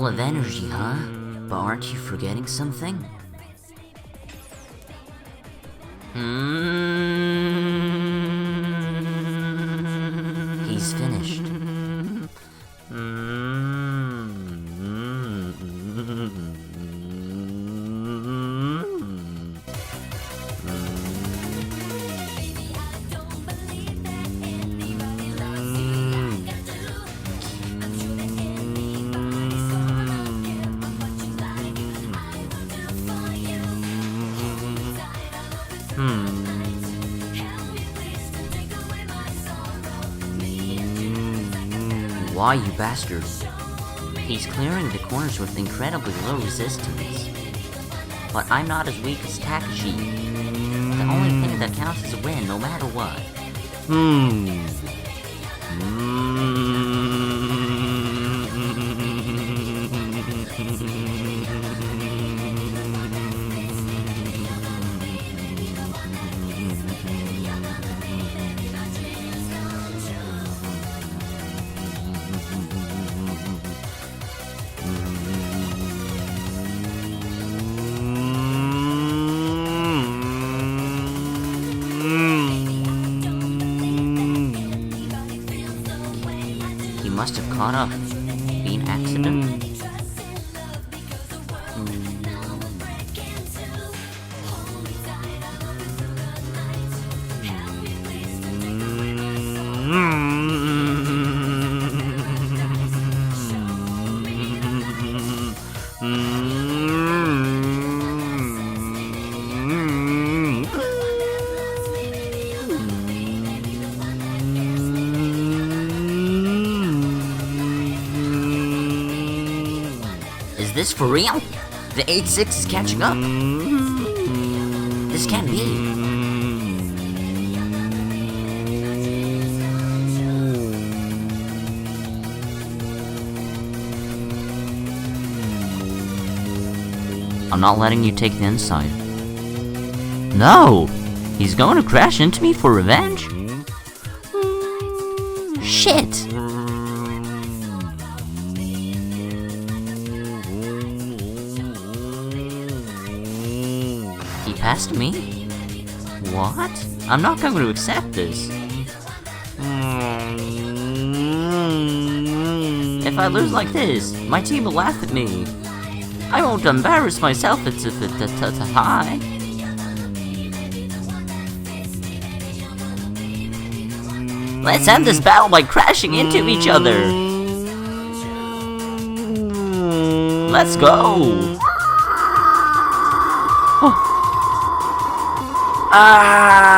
Full of energy, huh? But aren't you forgetting something? He's finished. Why, you bastard? He's clearing the corners with incredibly low resistance. But I'm not as weak as Takashi. The only thing that counts is a win, no matter what. He must have caught up. Be an accident? Is this for real? The AE86 is catching up? This can't be. I'm not letting you take the inside. No! He's going to crash into me for revenge? Shit! He passed me? What? I'm not going to accept this. If I lose like this, my team will laugh at me. I won't embarrass myself, it's a high. Let's end this battle by crashing into each other. Let's go. Ah!